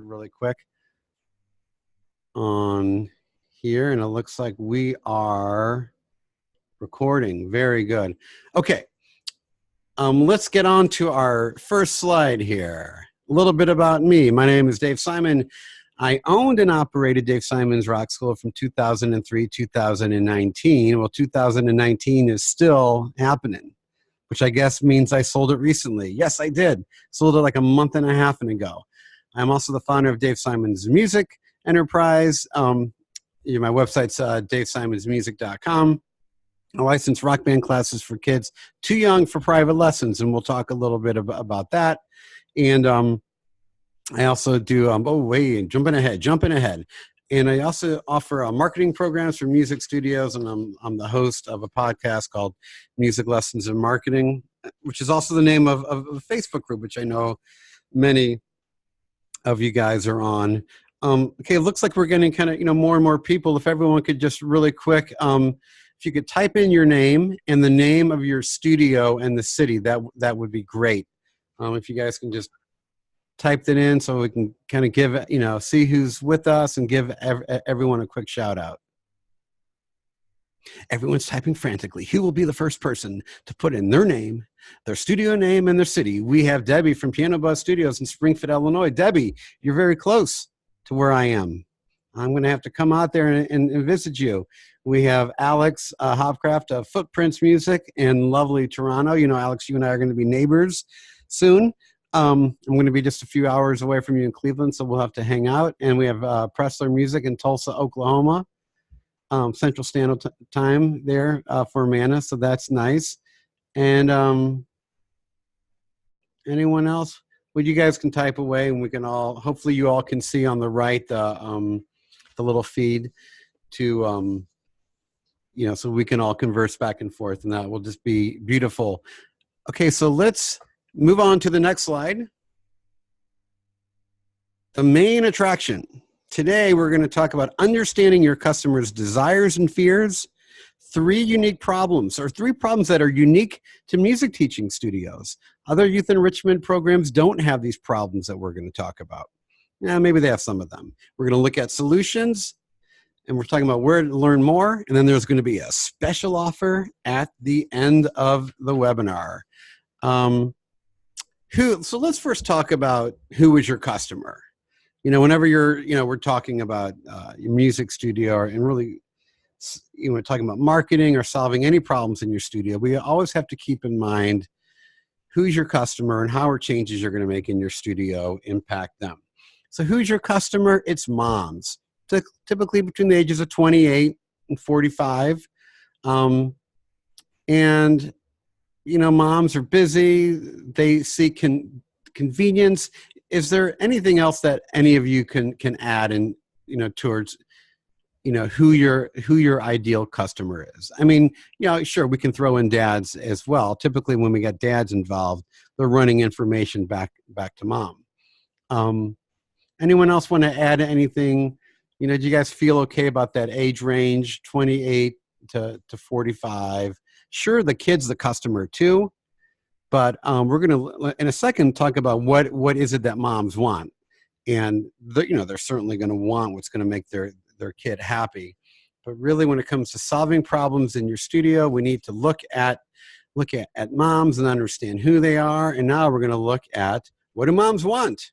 really quick on here, and it looks like we are recording. Very good. Okay, let's get on to our first slide here. A little bit about me. My name is Dave Simon. I owned and operated Dave Simon's Rock School from 2003 2019. Well, 2019 is still happening, which I guess means I sold it recently. Yes, I did. Sold it like a month and a half ago. I'm also the founder of Dave Simon's Music Enterprise. My website's davesimonsmusic.com. I license rock band classes for kids too young for private lessons, and we'll talk a little bit about that. And I also do, jumping ahead. And I also offer marketing programs for music studios, and I'm the host of a podcast called Music Lessons in Marketing, which is also the name of a Facebook group, which I know many of you guys are on. Okay, it looks like we're getting kind of, more and more people. If everyone could just really quick, if you could type in your name and the name of your studio and the city, that would be great. If you guys can just type that in so we can kind of give, see who's with us and give everyone a quick shout out. Everyone's typing frantically. Who will be the first person to put in their name, their studio name, and their city? We have Debbie from Piano Buzz Studios in Springfield, Illinois. Debbie, you're very close to where I am. I'm going to have to come out there and visit you. We have Alex Hopcraft of Footprints Music in lovely Toronto. Alex, you and I are going to be neighbors soon. I'm going to be just a few hours away from you in Cleveland, so we'll have to hang out. And we have Pressler Music in Tulsa, Oklahoma. Central Standard Time there for Amanda, so that's nice. And anyone else? Well, you guys can type away, and we can all. Hopefully, you all can see on the right the little feed to so we can all converse back and forth, and that will just be beautiful. Okay, so let's move on to the next slide. The main attraction. Today, we're going to talk about understanding your customers' desires and fears, three problems that are unique to music teaching studios. Other youth enrichment programs don't have these problems that we're going to talk about. Yeah, maybe they have some of them. We're going to look at solutions, and we're talking about where to learn more, and then there's going to be a special offer at the end of the webinar. So let's first talk about who is your customer. Whenever we're talking about your music studio and really, talking about marketing or solving any problems in your studio, we always have to keep in mind who's your customer and how are changes you're going to make in your studio impact them. So who's your customer? It's moms, typically between the ages of 28 and 45. And, moms are busy. They seek convenience. Is there anything else that any of you can add in, towards, who your ideal customer is? I mean, sure, we can throw in dads as well. Typically, when we get dads involved, they're running information back to mom. Anyone else want to add anything? Do you guys feel okay about that age range, 28 to 45? Sure, the kid's the customer too. But we're going to, in a second, talk about what is it that moms want. And, they're certainly going to want what's going to make their kid happy. But really, when it comes to solving problems in your studio, we need to look at moms and understand who they are. And now we're going to look at, what do moms want?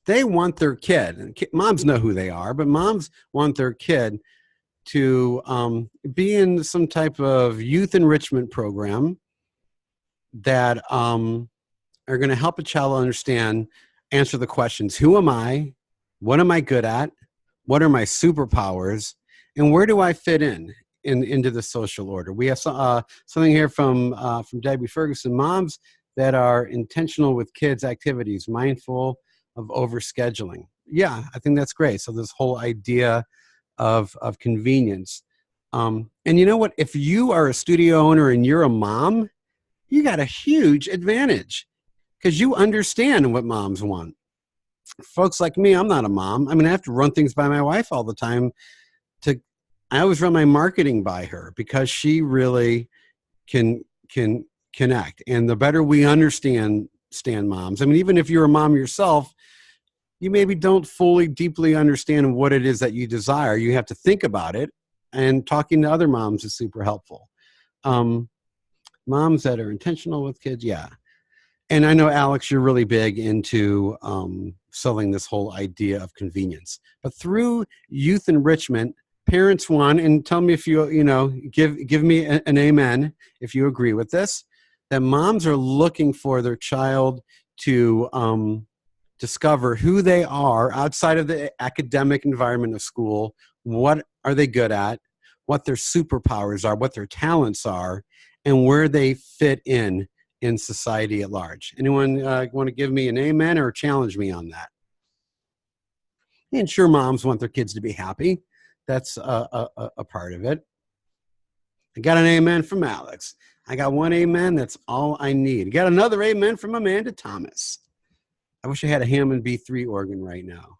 They want their kid. And moms know who they are, but moms want their kid to be in some type of youth enrichment program that are going to help a child answer the questions: who am I? What am I good at? What are my superpowers? And where do I fit into the social order? We have something here from Debbie Ferguson. Moms that are intentional with kids' activities, mindful of overscheduling. Yeah, I think that's great. So this whole idea of convenience. And you know what? If you are a studio owner and you're a mom, you got a huge advantage because you understand what moms want. Folks like me, I'm not a mom. I mean, I have to run things by my wife all the time. I always run my marketing by her because she really can connect. And the better we understand understand moms. I mean, even if you're a mom yourself, you maybe don't fully, deeply understand what it is that you desire. You have to think about it, and talking to other moms is super helpful. Moms that are intentional with kids, yeah. And I know, Alex, you're really big into selling this whole idea of convenience. But through youth enrichment, parents want, and tell me if give me an amen if you agree with this, that moms are looking for their child to discover who they are outside of the academic environment of school. What are they good at? What their superpowers are, what their talents are, and where they fit in society at large. Anyone want to give me an amen or challenge me on that? And sure, moms want their kids to be happy. That's a part of it. I got an amen from Alex. I got one amen. That's all I need. Got another amen from Amanda Thomas. I wish I had a Hammond B3 organ right now.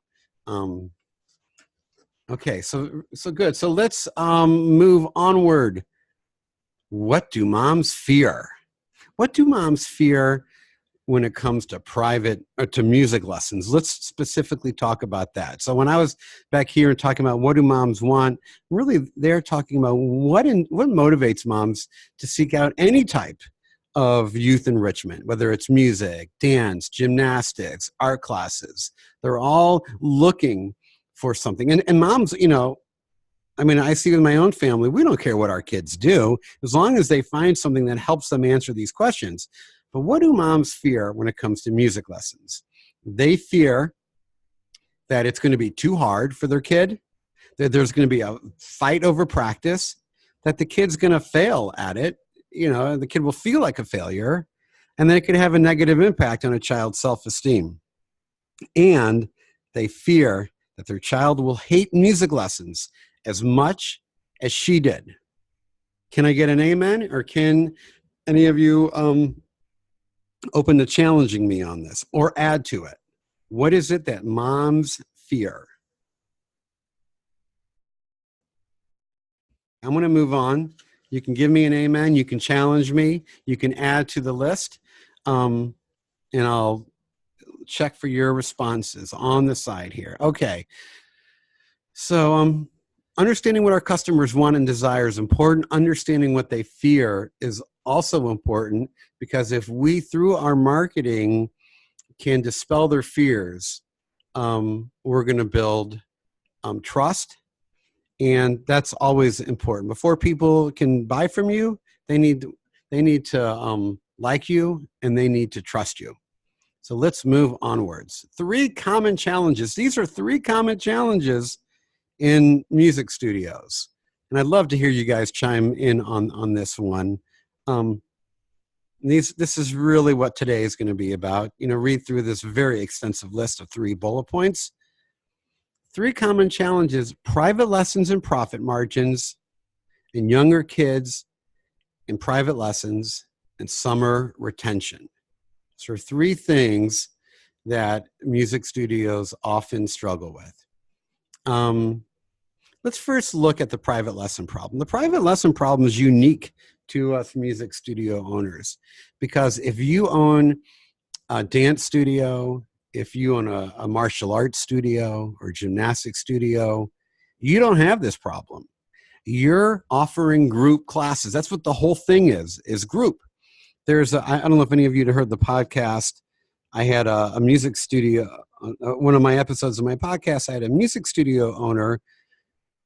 Okay, so good. So let's move onward. What do moms fear? What do moms fear when it comes to private or to music lessons? Let's specifically talk about that. So when I was back here and talking about what do moms want, really they're talking about what motivates moms to seek out any type of youth enrichment, whether it's music, dance, gymnastics, art classes. They're all looking for something. And moms, I mean, I see with my own family, we don't care what our kids do as long as they find something that helps them answer these questions. But what do moms fear when it comes to music lessons? They fear that it's going to be too hard for their kid, that there's going to be a fight over practice, that the kid's going to fail at it. The kid will feel like a failure, and then it could have a negative impact on a child's self-esteem. And they fear that their child will hate music lessons as much as she did. Can I get an amen? Or can any of you open to challenging me on this or add to it? What is it that moms fear? I'm going to move on. You can give me an amen. You can challenge me. You can add to the list. And I'll check for your responses on the side here. Okay. So understanding what our customers want and desire is important. Understanding what they fear is also important, because if we, through our marketing, can dispel their fears, we're going to build trust. And that's always important. Before people can buy from you, they need to like you, and they need to trust you. So let's move onwards. 3 common challenges. These are 3 common challenges in music studios. And I'd love to hear you guys chime in on this one. This is really what today is going to be about. Read through this very extensive list of 3 bullet points. 3 common challenges: private lessons and profit margins, and younger kids in private lessons, and summer retention. So 3 things that music studios often struggle with. Let's first look at the private lesson problem. The private lesson problem is unique to us music studio owners, because if you own a dance studio, if you own a martial arts studio or gymnastics studio, you don't have this problem. You're offering group classes. That's what the whole thing is group. I don't know if any of you have heard the podcast. I had a music studio, one of my episodes of my podcast, I had a music studio owner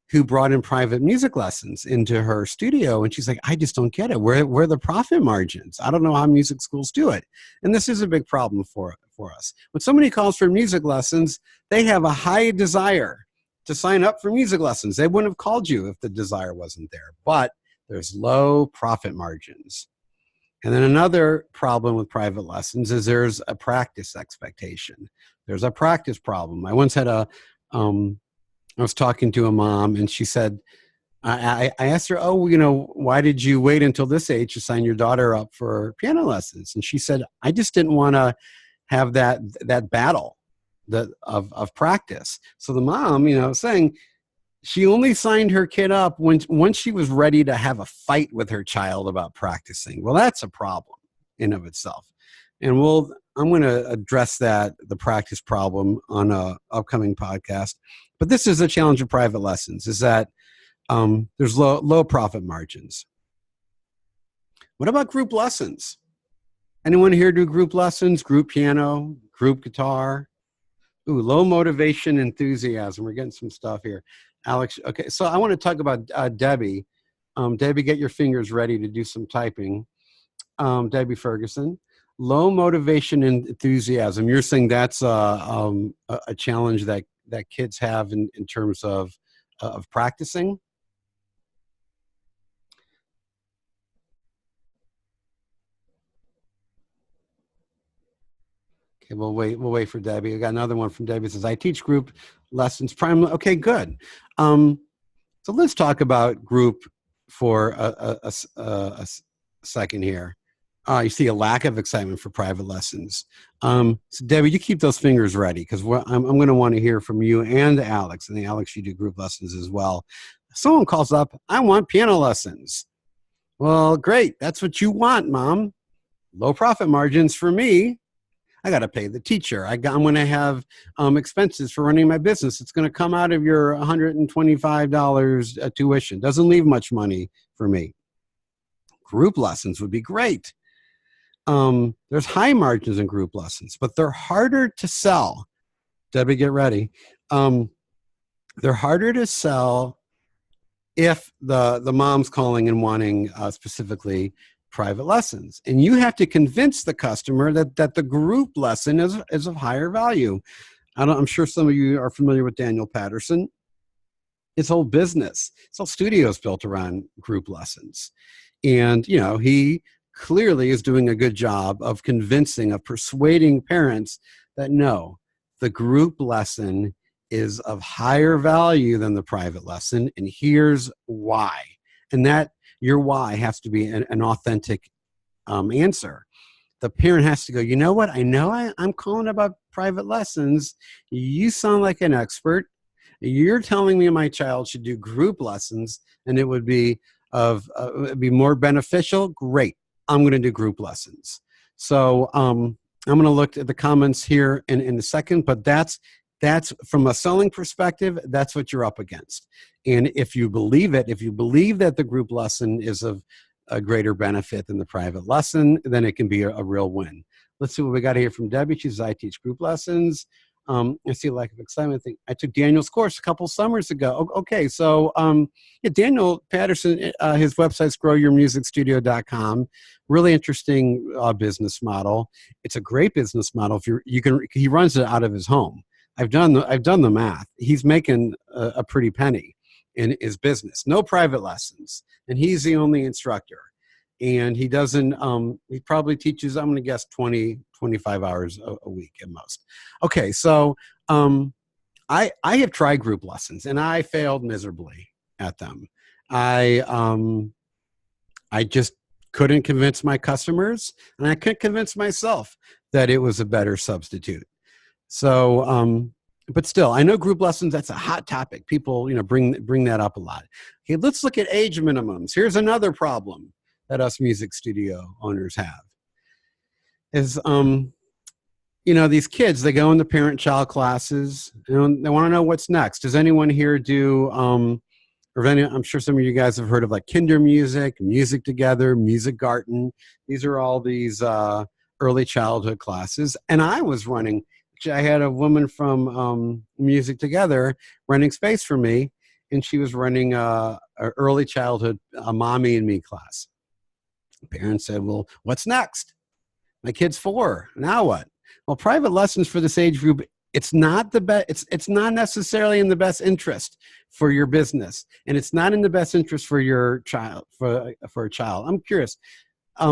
who brought in private music lessons into her studio. And she's like, I just don't get it. Where are the profit margins? I don't know how music schools do it. And this is a big problem for us. When somebody calls for music lessons, they have a high desire to sign up for music lessons. They wouldn't have called you if the desire wasn't there. But there's low profit margins. And then another problem with private lessons is there's a practice expectation. There's a practice problem. I once had I was talking to a mom, and she said, I asked her, why did you wait until this age to sign your daughter up for piano lessons? And she said, I just didn't want to have that battle of practice. So the mom, saying she only signed her kid up once she was ready to have a fight with her child about practicing. Well, that's a problem in of itself. And we'll I'm going to address the practice problem on a upcoming podcast. But this is a challenge of private lessons, is that there's low profit margins. What about group lessons? Anyone here do group lessons, group piano, group guitar? Ooh, low motivation, enthusiasm. We're getting some stuff here. Alex, okay, so I want to talk about Debbie. Debbie, get your fingers ready to do some typing. Debbie Ferguson. Low motivation and enthusiasm. You're saying that's a challenge that kids have in terms of practicing? Okay, we'll wait for Debbie. I got another one from Debbie. It says, I teach group lessons primarily. Okay, good. So let's talk about group for a second here. You see a lack of excitement for private lessons. So Debbie, you keep those fingers ready, because I'm going to want to hear from you and Alex. And Alex, you do group lessons as well. Someone calls up, I want piano lessons. Well, great. That's what you want, Mom. Low profit margins for me. I got to pay the teacher. I'm going to have expenses for running my business. It's going to come out of your $125 tuition. Doesn't leave much money for me. Group lessons would be great. There's high margins in group lessons, but they're harder to sell. Debbie, get ready. They're harder to sell if the mom's calling and wanting specifically private lessons. And you have to convince the customer that the group lesson is of higher value. I'm sure some of you are familiar with Daniel Patterson. His whole business, his whole studio is built around group lessons. And, he clearly is doing a good job of persuading parents that no, the group lesson is of higher value than the private lesson. And here's why. And that your why has to be an authentic answer. The parent has to go, you know what? I know I'm calling about private lessons. You sound like an expert. You're telling me my child should do group lessons and it would be more beneficial. Great. I'm going to do group lessons. So I'm going to look at the comments here in a second, but that's from a selling perspective, that's what you're up against. And if you believe it, if you believe that the group lesson is of a greater benefit than the private lesson, then it can be a real win. Let's see what we got here from Debbie. She says, I teach group lessons. I see a lack of excitement. I took Daniel's course a couple summers ago. Okay, so Daniel Patterson, his website's growyourmusicstudio.com. Really interesting business model. It's a great business model. He runs it out of his home. I've done the math. He's making a pretty penny in his business. No private lessons, and he's the only instructor. And he doesn't. He probably teaches, I'm going to guess, 25 hours a week at most. Okay, so I have tried group lessons, and I failed miserably at them. I just couldn't convince my customers, and I couldn't convince myself that it was a better substitute. So, but still, I know group lessons, that's a hot topic. People, bring that up a lot. Okay, let's look at age minimums. Here's another problem that us music studio owners have. Is, these kids, they go into parent-child classes, and they want to know what's next. Does anyone here do, I'm sure some of you guys have heard of like Kinder Music, Music Together, Music Garden. These are all these early childhood classes. And I was running, I had a woman from Music Together running space for me, and she was running a early childhood mommy and me class. Parents said, well, what's next? My kid's 4. Now what? Well, private lessons for this age group, it's not the best. It's not necessarily in the best interest for your business, and it's not in the best interest for your child. For a child, I'm curious.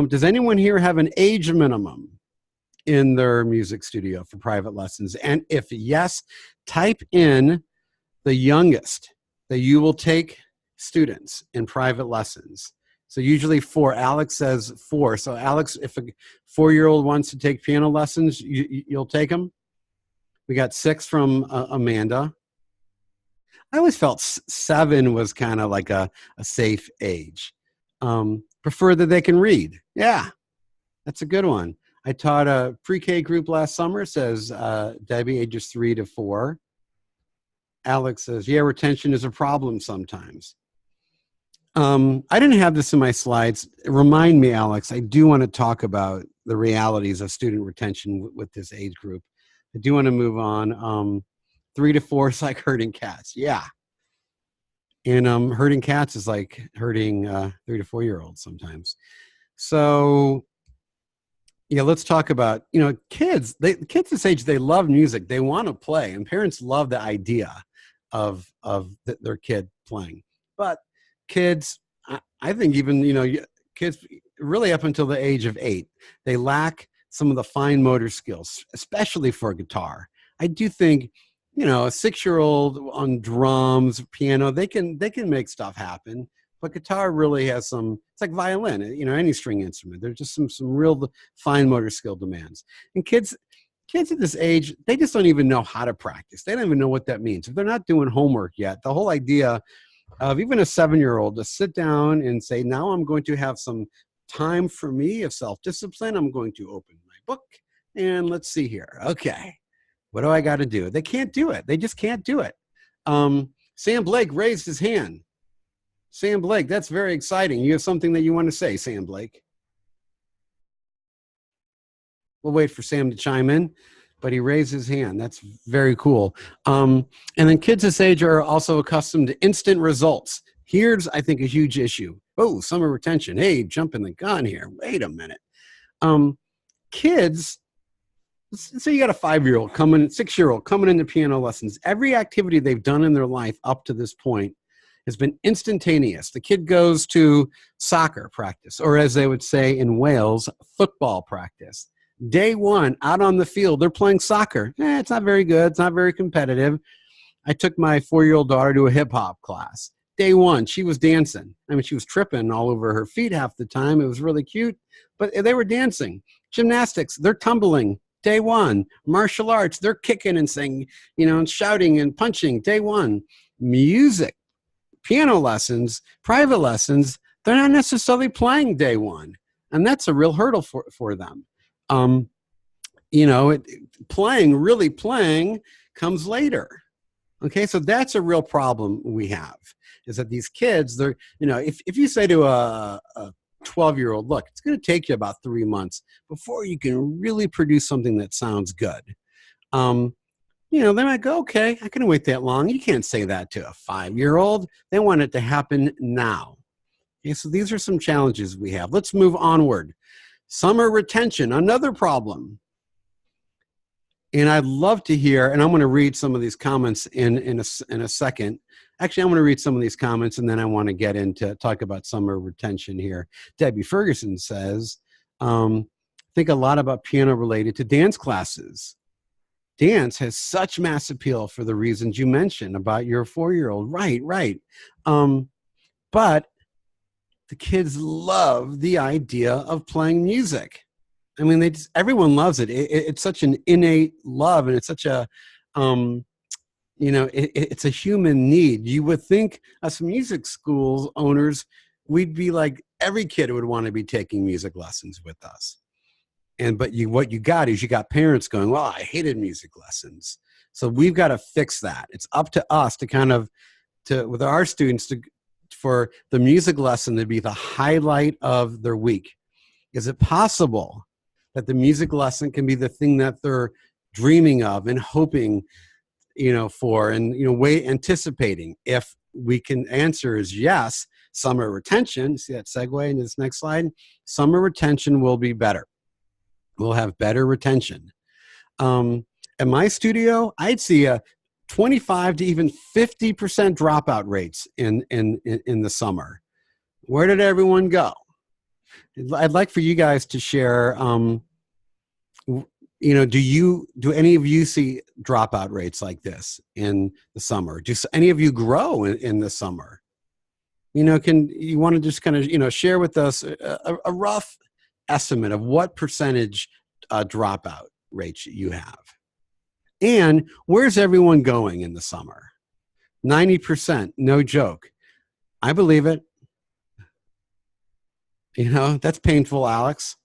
Does anyone here have an age minimum in their music studio for private lessons? And if yes, type in the youngest that you will take students in private lessons. So usually 4. Alex says 4. So Alex, if a 4-year-old wants to take piano lessons, you'll take them. We got 6 from Amanda. I always felt 7 was kind of like a safe age. Prefer that they can read. Yeah, that's a good one. I taught a pre-K group last summer, says Debbie, ages 3 to 4. Alex says, yeah, retention is a problem sometimes. I didn't have this in my slides. Remind me, Alex, I do want to talk about the realities of student retention with this age group. I do want to move on. 3 to 4 is like herding cats. Yeah. And herding cats is like herding 3 to 4 year olds sometimes. So yeah, let's talk about, kids. Kids this age, they love music. They want to play, and parents love the idea of their kid playing. But kids, I think even, kids really up until the age of 8, they lack some of the fine motor skills, especially for guitar. I do think, a 6-year-old on drums, piano, they can make stuff happen. But guitar really has it's like violin, any string instrument. There's just some real fine motor skill demands. And kids at this age, they just don't even know how to practice. They don't even know what that means. If they're not doing homework yet, the whole idea of even a 7-year-old to sit down and say, now I'm going to have some time for me of self-discipline. I'm going to open my book and let's see here. Okay, what do I got to do? They can't do it. They just can't do it. Sam Blake raised his hand. Sam Blake, that's very exciting. You have something that you want to say, Sam Blake? We'll wait for Sam to chime in, but he raised his hand. That's very cool. And then kids this age are also accustomed to instant results. Here's, I think, a huge issue. Oh, summer retention. Hey, jumping the gun here. Wait a minute. Kids, so you got a 5-year-old 6-year-old coming into piano lessons. Every activity they've done in their life up to this point has been instantaneous. The kid goes to soccer practice, or as they would say in Wales, football practice. Day 1, out on the field, they're playing soccer. It's not very good. It's not very competitive. I took my 4-year-old daughter to a hip-hop class. Day 1, she was dancing. I mean, she was tripping all over her feet half the time. It was really cute, but they were dancing. Gymnastics, they're tumbling. Day 1. Martial arts, they're kicking and singing, and shouting and punching. Day 1. Music, piano lessons, private lessons, they're not necessarily playing day 1. And that's a real hurdle for them. Really playing comes later. Okay, so that's a real problem we have, is that these kids, they're, if you say to a 12-year-old, look, it's going to take you about 3 months before you can really produce something that sounds good. They might go, okay, I can wait that long. You can't say that to a 5-year-old. They want it to happen now. Okay, so these are some challenges we have. Let's move onward. Summer retention, another problem. And I'd love to hear, and I'm going to read some of these comments in a second. Actually, I'm going to read some of these comments, and then I want to get into talk about summer retention here. Debbie Ferguson says, think a lot about piano related to dance classes. Dance has such mass appeal for the reasons you mentioned about your 4-year-old. Right. But the kids love the idea of playing music. I mean, everyone loves it. It's such an innate love, and it's such a, it's a human need. You would think as music schools owners, we'd be like, every kid would want to be taking music lessons with us. But what you got parents going, well, I hated music lessons. So we've got to fix that. It's up to us with our students for the music lesson to be the highlight of their week. Is it possible that the music lesson can be the thing that they're dreaming of and hoping, for, and, anticipating? If we can answer is yes, summer retention, see that segue into this next slide? Summer retention will be better. We'll have better retention. At my studio, I'd see a 25 to even 50% dropout rates in the summer. Where did everyone go? I'd like for you guys to share, do any of you see dropout rates like this in the summer? Do any of you grow in the summer? Can you want to just kind of, share with us a rough estimate of what percentage dropout rates you have? And where's everyone going in the summer? 90%, no joke. I believe it. That's painful, Alex.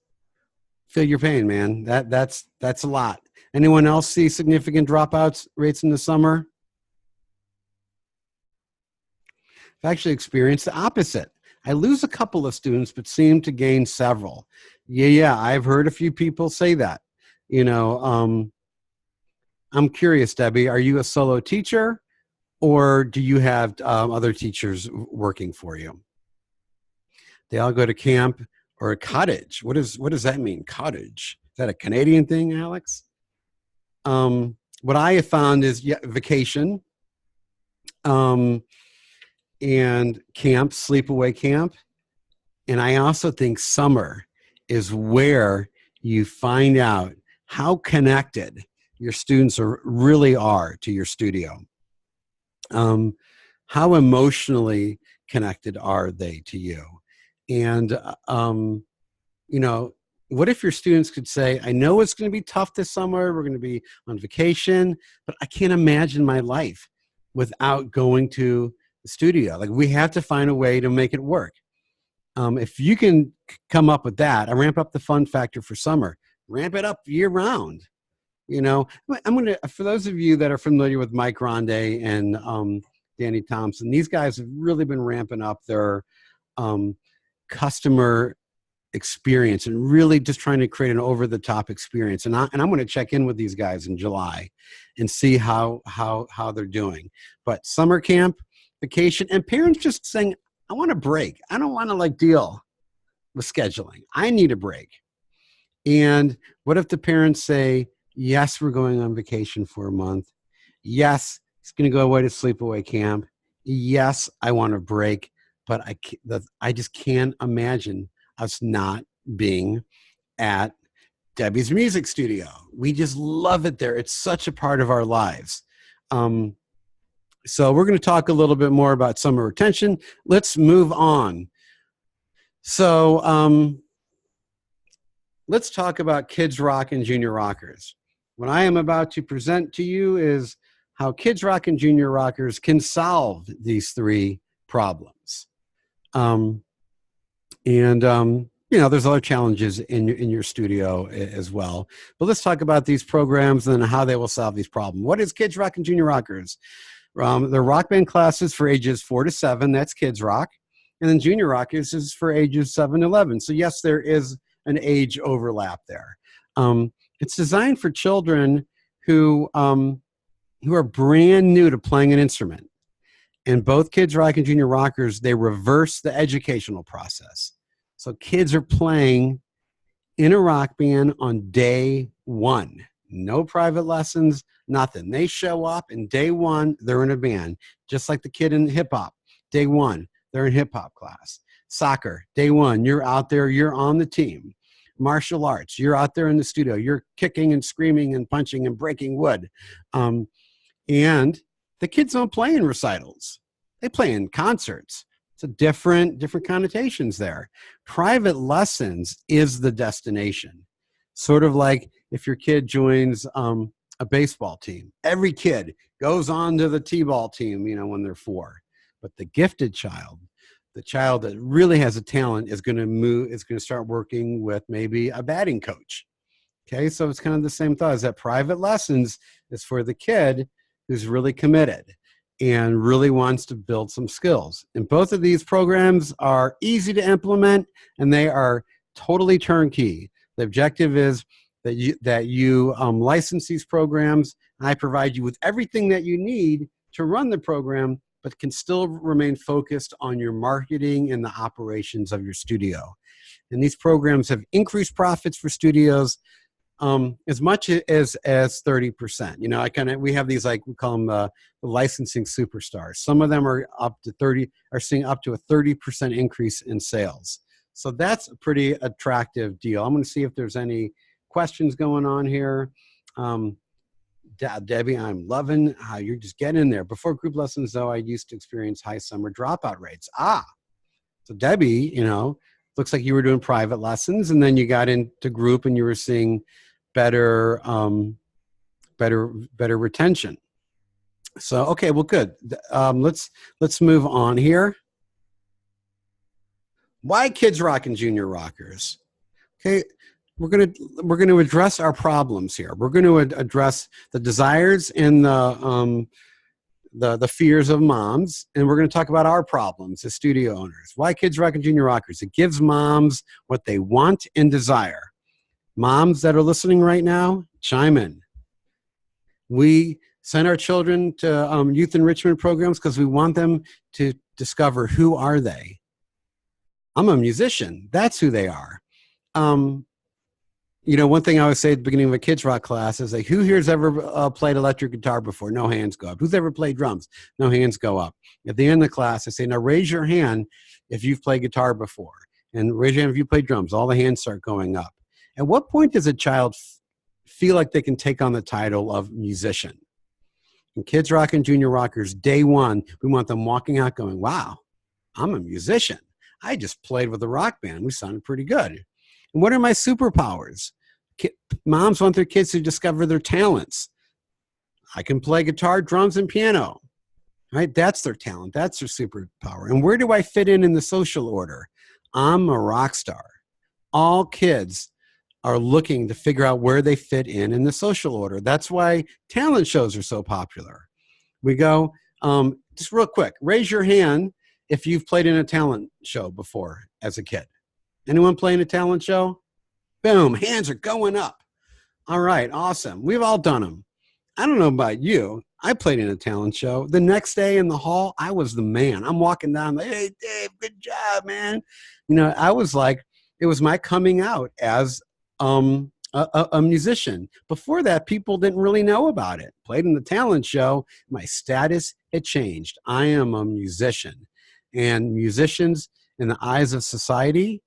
Feel your pain, man. That's a lot. Anyone else see significant dropouts rates in the summer? I've actually experienced the opposite. I lose a couple of students, but seem to gain several. Yeah, I've heard a few people say that. You know, I'm curious, Debbie, are you a solo teacher or do you have other teachers working for you? They all go to camp or a cottage. What does that mean, cottage? Is that a Canadian thing, Alex? What I have found is vacation and camp, sleepaway camp. And I also think summer is where you find out how connected your students really are to your studio. How emotionally connected are they to you? And, you know, what if your students could say, I know it's going to be tough this summer, we're going to be on vacation, but I can't imagine my life without going to the studio. Like, we have to find a way to make it work. If you can come up with that, I ramp up the fun factor for summer, ramp it up year round. You know, I'm going to, for those of you that are familiar with Mike Grande and Danny Thompson, these guys have really been ramping up their customer experience and really just trying to create an over-the-top experience. And I'm going to check in with these guys in July and see how they're doing. But summer camp, vacation, and parents just saying, I want a break. I don't want to like deal with scheduling. I need a break. And what if the parents say, yes, we're going on vacation for a month. Yes, it's going to go away to sleepaway camp. Yes, I want a break, but I just can't imagine us not being at Debbie's music studio. We just love it there. It's such a part of our lives. So we're going to talk a little bit more about summer retention. Let's move on. So let's talk about KIDZROCK and Junior Rockers. What I am about to present to you is how KIDZROCK and Junior Rockers can solve these three problems. You know, there's other challenges in your studio as well. But let's talk about these programs and how they will solve these problems. What is KIDZROCK and Junior Rockers? They're rock band classes for ages 4 to 7. That's KIDZROCK. And then Junior Rockers is for ages 7 to 11. So yes, there is an age overlap there. It's designed for children who are brand new to playing an instrument. And both KIDZROCK and Junior Rockers, they reverse the educational process. So kids are playing in a rock band on day one. No private lessons, nothing. They show up and day one, they're in a band. Just like the kid in hip hop. Day one, they're in hip hop class. Soccer, day one, you're out there, you're on the team. Martial arts, you're out there in the studio. You're kicking and screaming and punching and breaking wood. And the kids don't play in recitals. They play in concerts. So different connotations there. Private lessons is the destination. Sort of like if your kid joins a baseball team. Every kid goes on to the t-ball team, you know, when they're 4. But the gifted child, the child that really has a talent is going to start working with maybe a batting coach. Okay, so it's kind of the same thought, is that private lessons is for the kid who's really committed and really wants to build some skills. And both of these programs are easy to implement and they are totally turnkey. The objective is that you license these programs, and I provide you with everything that you need to run the program, but can still remain focused on your marketing and the operations of your studio. And these programs have increased profits for studios as much as 30%. You know, we have these, like, we call them the licensing superstars. Some of them are seeing up to a 30% increase in sales. So that's a pretty attractive deal. I'm going to see if there's any questions going on here. Debbie, I'm loving how you're just getting in there. Before group lessons, though, I used to experience high summer dropout rates. So Debbie, you know, looks like you were doing private lessons, and then you got into group, and you were seeing better retention. So okay, well, good. Let's move on here. Why KIDZROCK and Junior Rockers? Okay, we're going to address our problems here. We're going to address the desires and the fears of moms, and we're going to talk about our problems as studio owners. Why Kids Rock and Junior Rockers? It gives moms what they want and desire. Moms that are listening right now, chime in. We send our children to youth enrichment programs because we want them to discover, who are they? I'm a musician. That's who they are. You know, one thing I always say at the beginning of a Kids Rock class is like, who here's ever played electric guitar before? No hands go up. Who's ever played drums? No hands go up. At the end of the class, I say, now raise your hand if you've played guitar before. And raise your hand if you play drums. All the hands start going up. At what point does a child feel like they can take on the title of musician? In Kids Rock and Junior Rockers, day one, we want them walking out going, wow, I'm a musician. I just played with a rock band. We sounded pretty good. And what are my superpowers? Moms want their kids to discover their talents. I can play guitar, drums, and piano. Right? That's their talent. That's their superpower. And where do I fit in the social order? I'm a rock star. All kids are looking to figure out where they fit in the social order. That's why talent shows are so popular. We go, just real quick, raise your hand if you've played in a talent show before as a kid. Anyone playing a talent show? Boom, hands are going up. All right, awesome. We've all done them. I don't know about you. I played in a talent show. The next day in the hall, I was the man. I'm walking down like, hey, Dave, good job, man. You know, I was like, it was my coming out as a musician. Before that, people didn't really know about it. Played in the talent show. My status had changed. I am a musician. And musicians, in the eyes of society,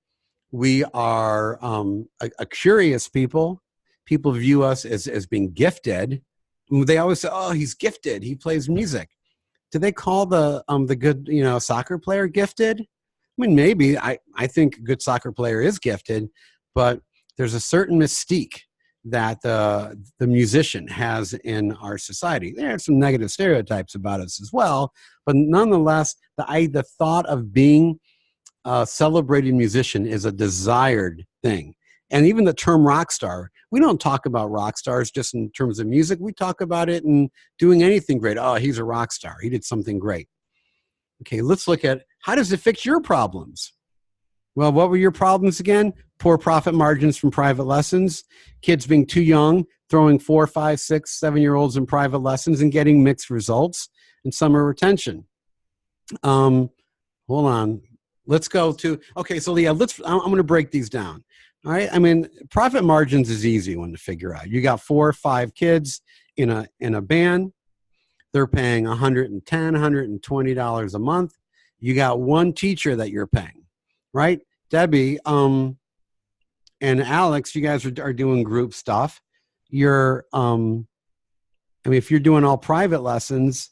we are a curious people. People view us as being gifted. They always say, oh, he's gifted. He plays music. Do they call the good, soccer player gifted? I mean, maybe. I think a good soccer player is gifted, but there's a certain mystique that the musician has in our society. There are some negative stereotypes about us as well, but nonetheless, the thought of being a celebrated musician is a desired thing. And even the term rock star, we don't talk about rock stars just in terms of music. We talk about it in doing anything great. Oh, he's a rock star. He did something great. Okay, let's look at, how does it fix your problems? Well, what were your problems again? Poor profit margins from private lessons, kids being too young, throwing 4, 5, 6, 7-year-olds in private lessons and getting mixed results, and summer retention. Hold on. Let's go to, okay, so yeah, I'm going to break these down. All right. I mean, profit margins is easy one to figure out. You got 4 or 5 kids in a band. They're paying $110, $120 a month. You got one teacher that you're paying, right? Debbie and Alex, you guys are doing group stuff. You're, if you're doing all private lessons,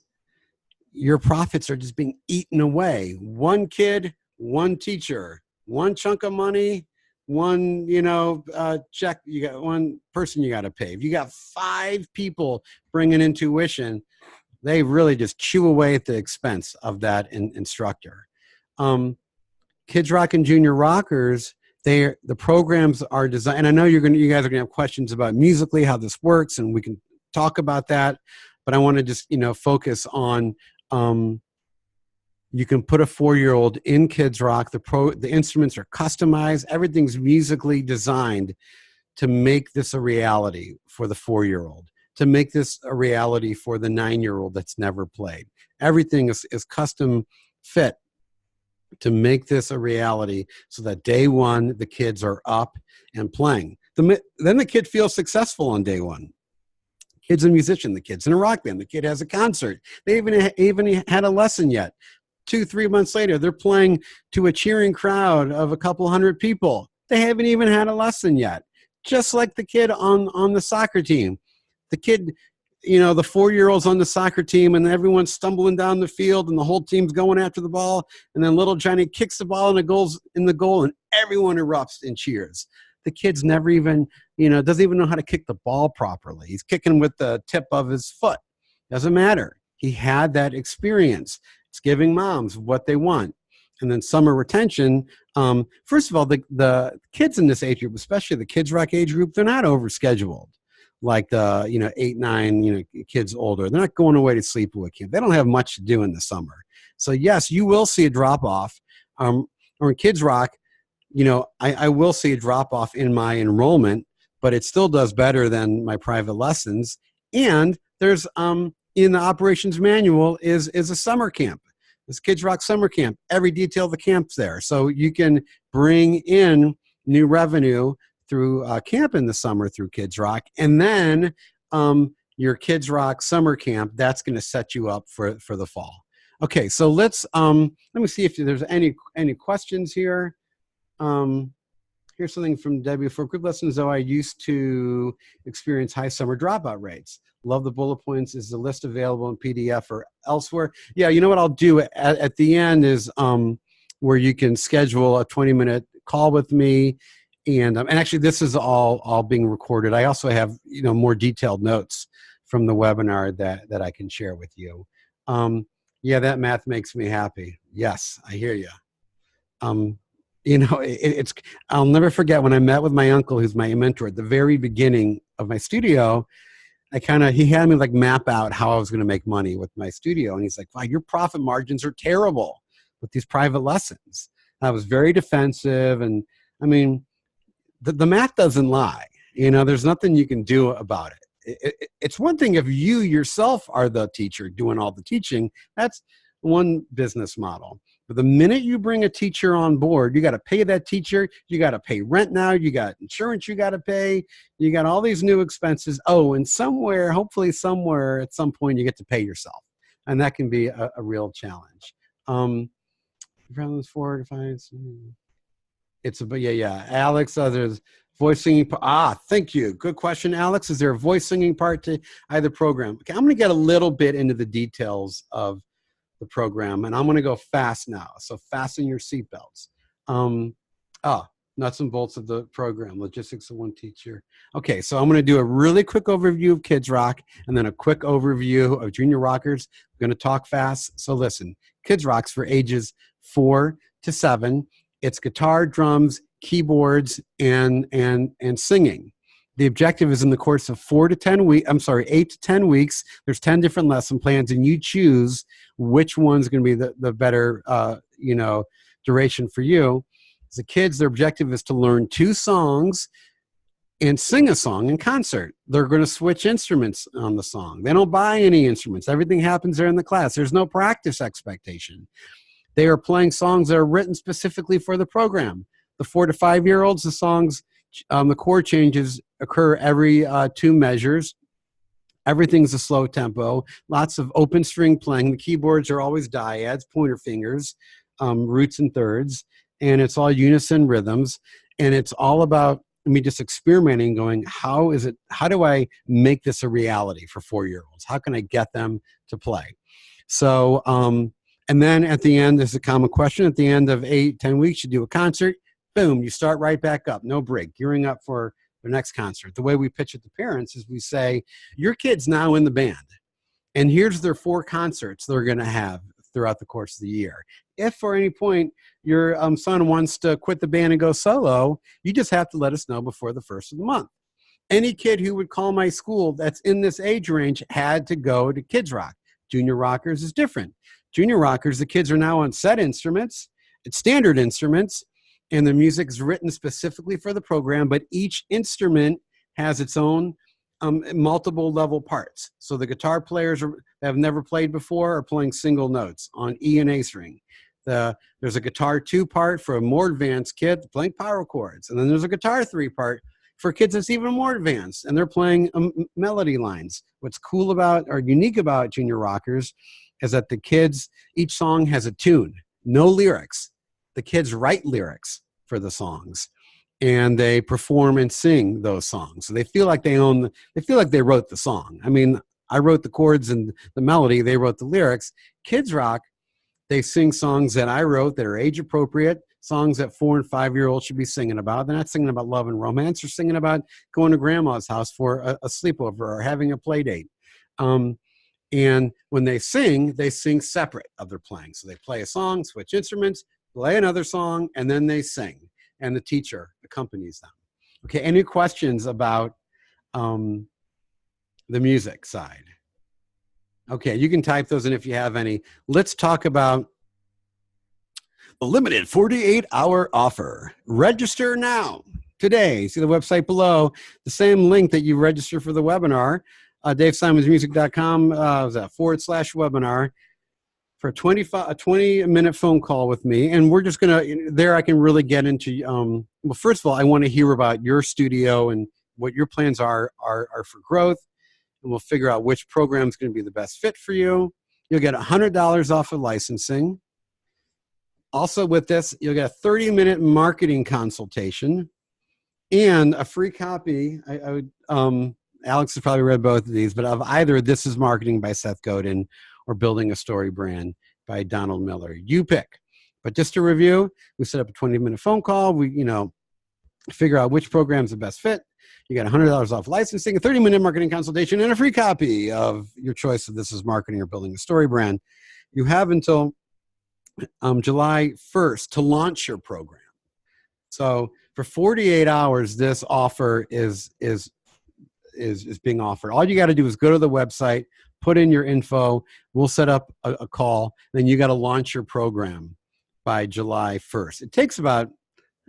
your profits are just being eaten away. One kid, one teacher, one chunk of money, one, check. You got one person you got to pay. If you got 5 people bringing in tuition, they really just chew away at the expense of that instructor. Kids Rock and Junior Rockers, the programs are designed, and I know you guys are gonna have questions about musically how this works, and we can talk about that. But I want to just focus on you can put a 4-year-old in Kids Rock. The instruments are customized. Everything's musically designed to make this a reality for the 4-year-old, to make this a reality for the 9-year-old that's never played. Everything is custom fit to make this a reality so that day one, the kids are up and playing. Then the kid feels successful on day one. Kid's a musician, the kid's in a rock band, the kid has a concert. They even had a lesson yet. 2-3 months later, they're playing to a cheering crowd of a couple hundred people. They haven't even had a lesson yet. Just like the kid on the soccer team. The kid, the 4-year-old's on the soccer team and everyone's stumbling down the field and the whole team's going after the ball. And then little Johnny kicks the ball and it goes in the goal and everyone erupts and cheers. The kid's never even, doesn't even know how to kick the ball properly. He's kicking with the tip of his foot. Doesn't matter. He had that experience. It's giving moms what they want. And then summer retention. First of all, the kids in this age group, especially the KIDZROCK age group, they're not overscheduled like the 8, 9 kids older. They're not going away to sleepaway camp. They don't have much to do in the summer. So yes, you will see a drop off. Or in KIDZROCK, I will see a drop off in my enrollment, but it still does better than my private lessons. And there's in the operations manual is a summer camp. This KIDZROCK summer camp. Every detail of the camp's there, so you can bring in new revenue through camp in the summer through KIDZROCK, and then your KIDZROCK summer camp, that's going to set you up for the fall. Okay, so let me see if there's any questions here. Here's something from Debbie. For group lessons, though, I used to experience high summer dropout rates. Love the bullet points. Is the list available in PDF or elsewhere? Yeah, you know what I'll do at the end is where you can schedule a 20-minute call with me. And actually, this is all being recorded. I also have more detailed notes from the webinar that I can share with you. Yeah, that math makes me happy. Yes, I hear you. I'll never forget when I met with my uncle, who's my mentor, at the very beginning of my studio. He had me map out how I was going to make money with my studio, and he's like, "Wow, your profit margins are terrible with these private lessons." And I was very defensive, and I mean, the math doesn't lie. There's nothing you can do about it. It's one thing if you yourself are the teacher doing all the teaching. That's one business model. But the minute you bring a teacher on board, you got to pay that teacher. You got to pay rent now. You got insurance you got to pay. You got all these new expenses. Oh, and hopefully somewhere at some point, you get to pay yourself. And that can be a real challenge. Yeah. Alex, there's voice singing. Thank you. Good question, Alex. Is there a voice singing part to either program? Okay, I'm going to get a little bit into the details of the program, and I'm going to go fast now. So fasten your seatbelts. Nuts and bolts of the program, logistics of one teacher. Okay, so I'm going to do a really quick overview of KIDZROCK and then a quick overview of Junior Rockers. I'm going to talk fast. So listen, KIDZROCK's for ages 4 to 7. It's guitar, drums, keyboards, and singing. The objective is in the course of 8 to 10 weeks. There's 10 different lesson plans, and you choose which one's going to be the better, duration for you. As the kids, their objective is to learn 2 songs and sing a song in concert. They're going to switch instruments on the song. They don't buy any instruments. Everything happens there in the class. There's no practice expectation. They are playing songs that are written specifically for the program. The 4 to 5-year-olds, the songs, the chord changes occur every 2 measures. Everything's a slow tempo. Lots of open string playing. The keyboards are always dyads, pointer fingers, roots and thirds, and it's all unison rhythms. And it's all about me just experimenting, going, how do I make this a reality for 4-year-olds? How can I get them to play? So, and then at the end, there's a common question. At the end of 8, 10 weeks, you do a concert. Boom, you start right back up, no break, gearing up for the next concert. The way we pitch it to parents is we say, your kid's now in the band, and here's their 4 concerts they're going to have throughout the course of the year. If for any point your son wants to quit the band and go solo, you just have to let us know before the 1st of the month. Any kid who would call my school that's in this age range had to go to KIDZROCK. Junior Rockers is different. Junior Rockers, the kids are now on set instruments. It's standard instruments, and the music is written specifically for the program, but each instrument has its own multiple level parts. So the guitar players that have never played before are playing single notes on E and A string. There's a guitar 2 part for a more advanced kid playing power chords. And then there's a guitar 3 part for kids that's even more advanced, and they're playing melody lines. What's cool about or unique about Junior Rockers is that the kids, each song has a tune, no lyrics. The kids write lyrics for the songs, and they perform and sing those songs. So they feel like they wrote the song. I mean, I wrote the chords and the melody, they wrote the lyrics. KIDZROCK, they sing songs that I wrote that are age appropriate, songs that 4 and 5-year-olds should be singing about. They're not singing about love and romance. They're singing about going to grandma's house for a sleepover or having a play date. And when they sing separate of their playing. So they play a song, switch instruments, play another song, and then they sing, and the teacher accompanies them. Okay, any questions about the music side? Okay, you can type those in if you have any. Let's talk about the limited 48-hour offer. Register now, today. See the website below, the same link that you register for the webinar, DaveSimonsMusic.com, /webinar, for a 20-minute phone call with me. And we're just going to, there I can really get into, well, first of all, I want to hear about your studio and what your plans are for growth. And we'll figure out which program is going to be the best fit for you. You'll get $100 off of licensing. Also with this, you'll get a 30-minute marketing consultation and a free copy. Alex has probably read both of these, but of either This is Marketing by Seth Godin or Building a Story Brand by Donald Miller. You pick. But just to review, we set up a 20-minute phone call. We, figure out which program is the best fit. You get $100 off licensing, a 30-minute marketing consultation, and a free copy of your choice of This is Marketing or Building a Story Brand. You have until July 1st to launch your program. So for 48 hours, this offer is being offered. All you got to do is go to the website, put in your info. We'll set up a call. Then you got to launch your program by July 1st. It takes about,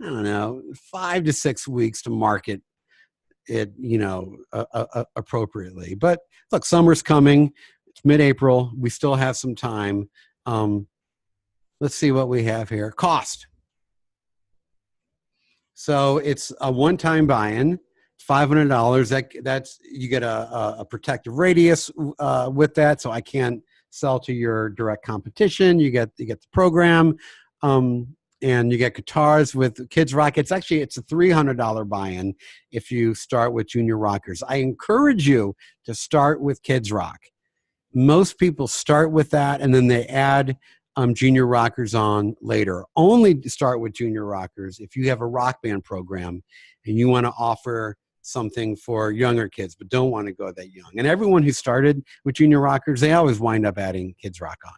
5 to 6 weeks to market it, appropriately. But look, summer's coming. It's mid-April. We still have some time. Let's see what we have here. Cost. So it's a one-time buy-in, $500. That's you get a protective radius with that, so I can't sell to your direct competition. You get the program, and you get guitars with KIDZROCK. It's a $300 buy-in if you start with Junior Rockers. I encourage you to start with KIDZROCK. Most people start with that, and then they add Junior Rockers on later. Only start with Junior Rockers if you have a rock band program and you want to offer something for younger kids, but don't want to go that young. And everyone who started with Junior Rockers, they always wind up adding KIDZROCK on.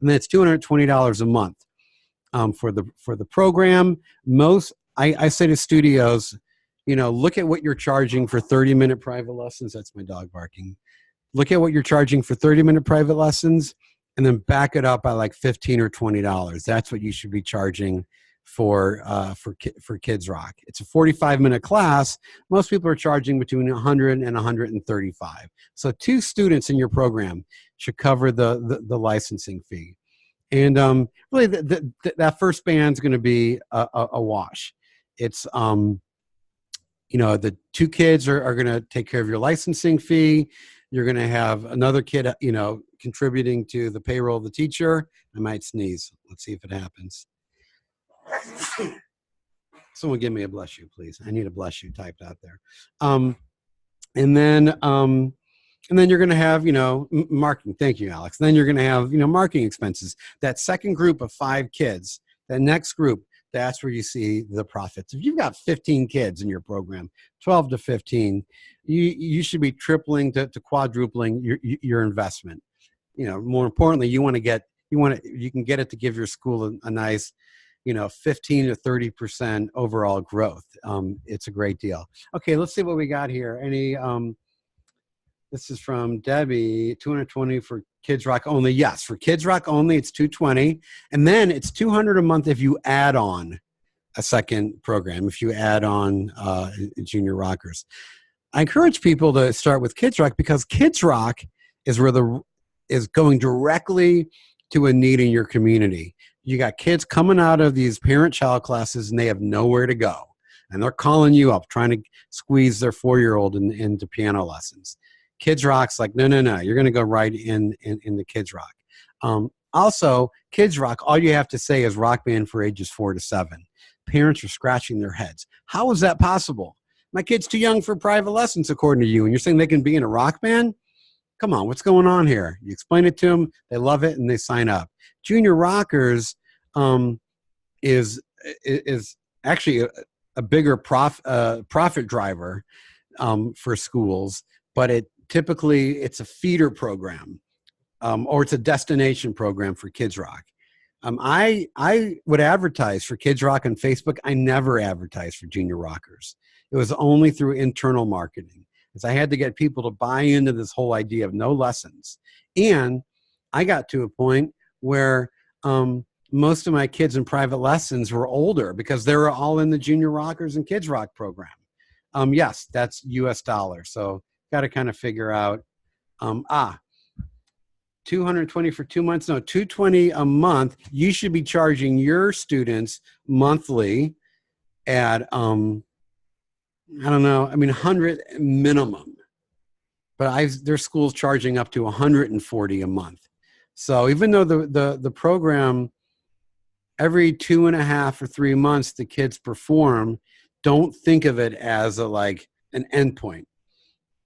And then it's $220 a month for the program. I say to studios, look at what you're charging for 30-minute private lessons. That's my dog barking. Look at what you're charging for 30-minute private lessons, and then back it up by like $15 or $20. That's what you should be charging for KIDZROCK. It's a 45-minute class. Most people are charging between $100 and $135. So 2 students in your program should cover the licensing fee. And really, that first band's going to be a wash. It's the 2 kids are going to take care of your licensing fee. You're going to have another kid, contributing to the payroll of the teacher. I might sneeze. Let's see if it happens. Someone give me a bless you, please. I need a bless you typed out there. And then you're going to have, marketing. Thank you, Alex. Then you're going to have, marketing expenses. That second group of 5 kids, that next group, that's where you see the profits. If you've got 15 kids in your program, 12 to 15, you should be tripling to quadrupling your investment. More importantly, you can get it to give your school a nice, 15 to 30% overall growth. It's a great deal. Okay, let's see what we got here. This is from Debbie, $220 for KIDZROCK only. Yes, for KIDZROCK only, it's $220. And then it's $200 a month if you add on a second program, if you add on Junior Rockers. I encourage people to start with KIDZROCK because KIDZROCK is going directly to a need in your community. You got kids coming out of these parent-child classes and they have nowhere to go. And they're calling you up, trying to squeeze their 4-year-old into piano lessons. KIDZROCK's like, no, you're going to go right in the KIDZROCK. Also, KIDZROCK, all you have to say is rock band for ages 4 to 7. Parents are scratching their heads. How is that possible? My kid's too young for private lessons, according to you, and you're saying they can be in a rock band? Come on, what's going on here? You explain it to them, they love it, and they sign up. Junior Rockers is actually a bigger profit driver for schools, but it's a feeder program, or it's a destination program for KIDZROCK. I would advertise for Kids Rock on Facebook. I never advertised for Junior Rockers. It was only through internal marketing, because I had to get people to buy into this whole idea of no lessons. And I got to a point where most of my kids in private lessons were older because they were all in the Junior Rockers and Kids Rock program. Yes, that's US dollars. So got to kind of figure out, 220 for 2 months. No, 220 a month. You should be charging your students monthly at, I don't know, I mean, 100 minimum. But their school's charging up to 140 a month. So even though the program, every 2.5 or 3 months the kids perform, don't think of it as like an endpoint.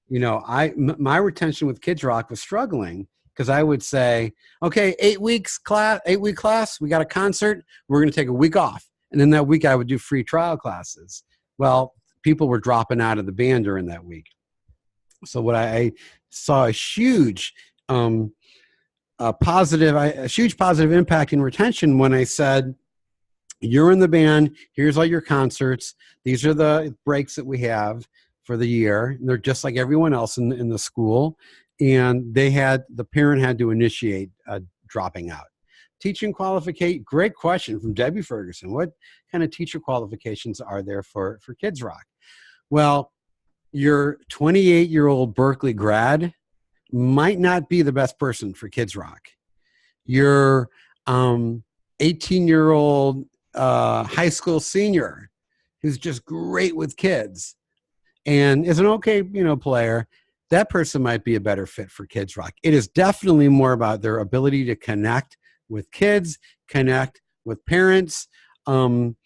You know, my retention with Kids Rock was struggling, because I would say, okay, 8-week class, we got a concert, we're going to take a week off. And then that week I would do free trial classes. Well, people were dropping out of the band during that week. So what I saw a huge positive impact in retention when I said, you're in the band, here's all your concerts, these are the breaks that we have for the year. And they're just like everyone else in the school. And the parent had to initiate dropping out. Teaching qualification, great question from Debbie Ferguson. What kind of teacher qualifications are there for Kids Rock? Well, your 28-year-old Berkeley grad might not be the best person for Kids Rock. Your 18-year-old high school senior who's just great with kids and is an okay, player, that person might be a better fit for Kids Rock. It is definitely more about their ability to connect with kids, connect with parents, and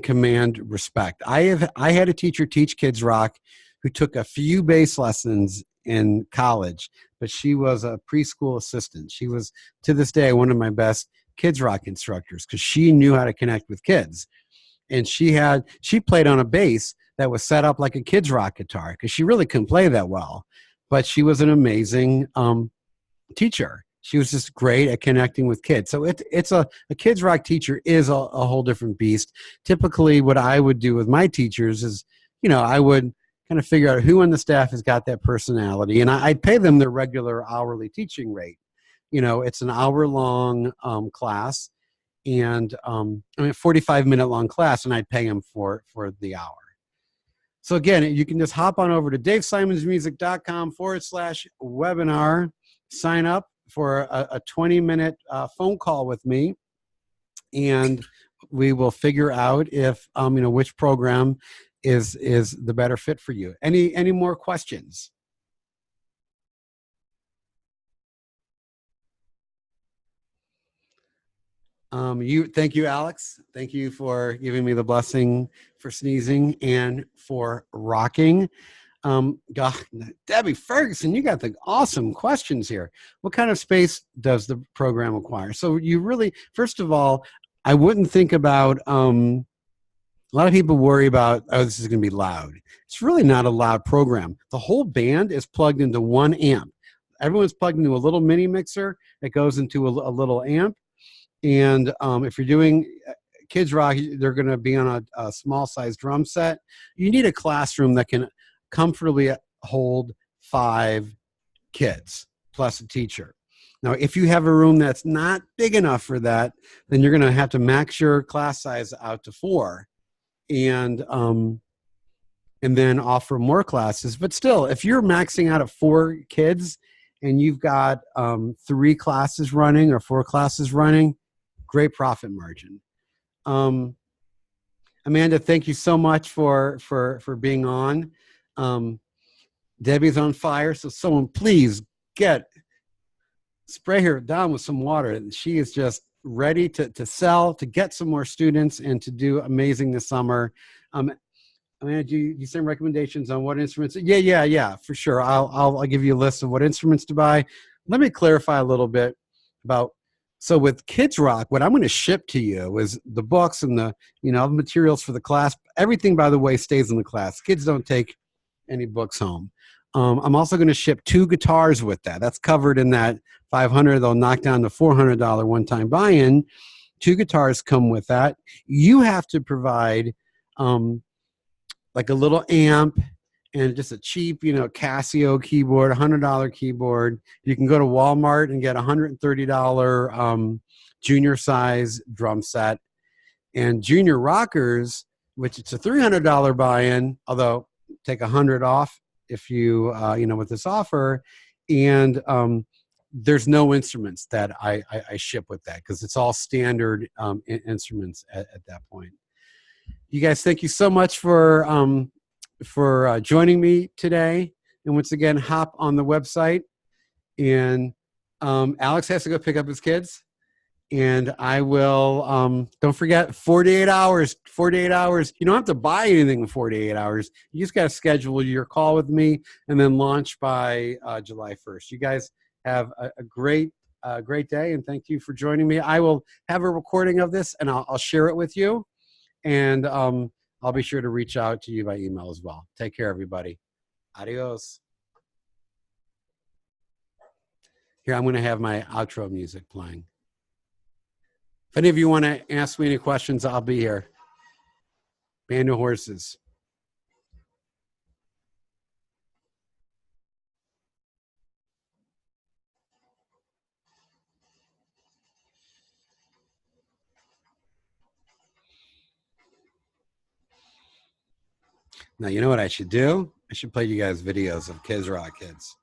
command respect. I had a teacher teach Kids Rock who took a few bass lessons in college, but she was a preschool assistant. She was, to this day, one of my best Kids Rock instructors, because she knew how to connect with kids. And she played on a bass that was set up like a Kids Rock guitar, because she really couldn't play that well. But she was an amazing teacher. She was just great at connecting with kids. So it's a Kids Rock teacher is a whole different beast. Typically what I would do with my teachers is, I would kind of figure out who on the staff has got that personality, and I'd pay them their regular hourly teaching rate. It's an hour-long class, and 45-minute long class, and I'd pay them for the hour. So again, you can just hop on over to davesimonsmusic.com/webinar, sign up for a 20-minute phone call with me, and we will figure out if which program is the better fit for you. Any more questions? Thank you, Alex. Thank you for giving me the blessing for sneezing and for rocking. God, Debbie Ferguson, you got the awesome questions here. What kind of space does the program require? So you really, first of all, I wouldn't think about, a lot of people worry about, oh, this is going to be loud. It's really not a loud program. The whole band is plugged into one amp. Everyone's plugged into a little mini mixer that goes into a little amp. And if you're doing Kids Rock, they're going to be on a small size drum set. You need a classroom that can comfortably hold 5 kids plus a teacher. Now, if you have a room that's not big enough for that, then you're going to have to max your class size out to 4 and then offer more classes. But still, if you're maxing out at 4 kids and you've got 3 classes running or 4 classes running, great profit margin. Amanda, thank you so much for being on. Debbie's on fire, so someone please spray her down with some water. She is just ready to sell, to get some more students, and to do amazing this summer. Amanda, do you send recommendations on what instruments? Yeah, for sure. I'll give you a list of what instruments to buy. Let me clarify a little bit about. So with Kids Rock, what I'm going to ship to you is the books and the materials for the class. Everything, by the way, stays in the class. Kids don't take any books home. I'm also going to ship 2 guitars with that. That's covered in that $500, they'll knock down the $400 one-time buy-in. 2 guitars come with that. You have to provide like a little amp and just a cheap, Casio keyboard, $100 keyboard. You can go to Walmart and get a $130 junior size drum set. And Junior ROCKERZ, which it's a $300 buy-in, although take $100 off if you, with this offer. And there's no instruments that I ship with that because it's all standard instruments at that point. You guys, thank you so much for joining me today. And once again, hop on the website. And Alex has to go pick up his kids. And I will, don't forget, 48 hours. You don't have to buy anything in 48 hours. You just got to schedule your call with me and then launch by July 1st. You guys have a great day, and thank you for joining me. I will have a recording of this, and I'll share it with you. And I'll be sure to reach out to you by email as well. Take care, everybody. Adios. Here, I'm going to have my outro music playing. If any of you want to ask me any questions, I'll be here. Band of Horses. Now, you know what I should do? I should play you guys videos of KIDZROCK kids.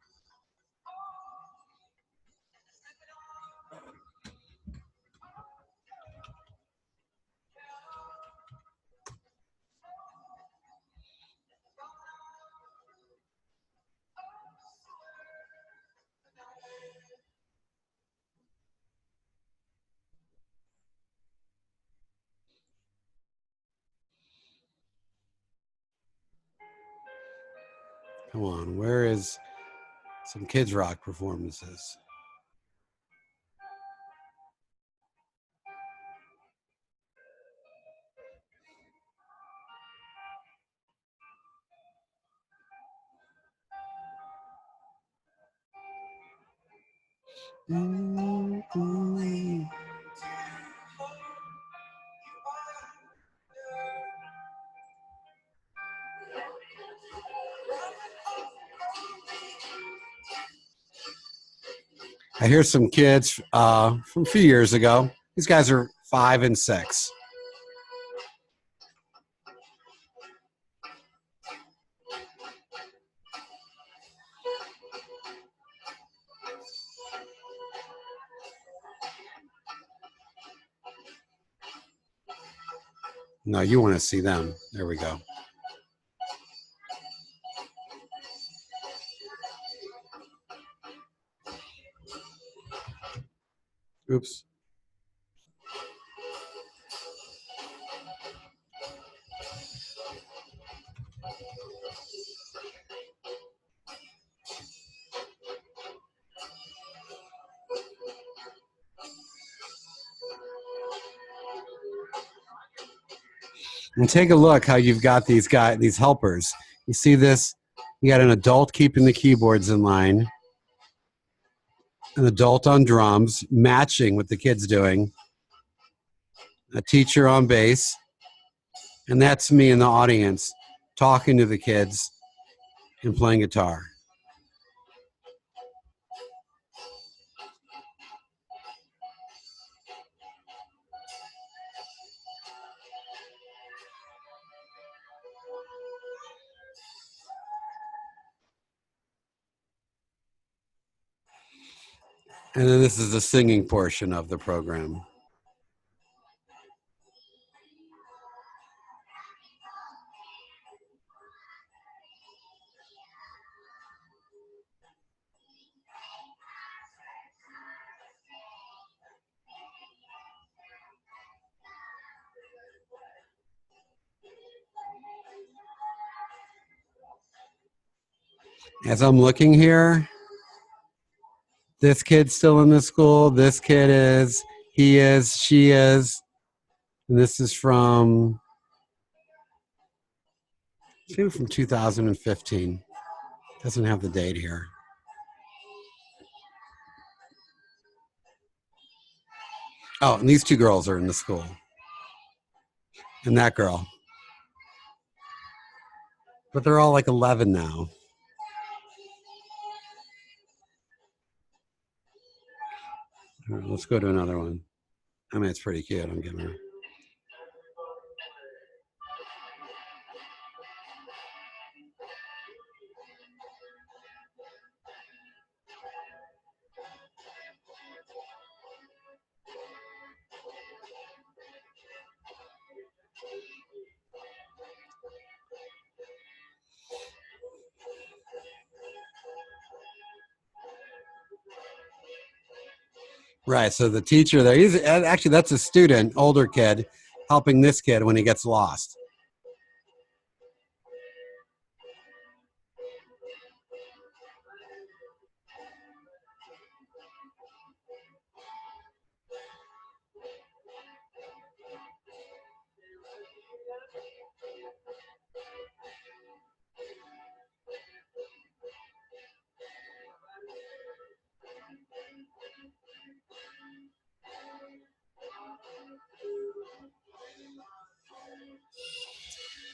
Come on, where is some KIDZROCK performances? I hear some kids from a few years ago. These guys are 5 and 6. No, you want to see them. There we go. Oops. And take a look how you've got these helpers. You see this? You got an adult keeping the keyboards in line, an adult on drums, matching what the kid's doing, a teacher on bass, and that's me in the audience talking to the kids and playing guitar. And then this is the singing portion of the program. As I'm looking here, this kid's still in the school. This kid is, he is, she is. And this is from 2015. Doesn't have the date here. Oh, and these two girls are in the school. And that girl. But they're all like 11 now. All right, let's go to another one. I mean, it's pretty cute. I'm giving her. Right. So the teacher there, he's actually, that's a student, older kid, helping this kid when he gets lost.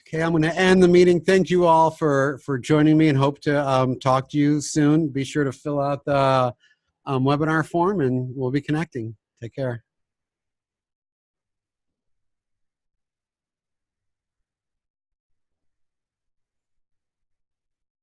Okay, I'm going to end the meeting. Thank you all for joining me and hope to talk to you soon. Be sure to fill out the webinar form and we'll be connecting. Take care.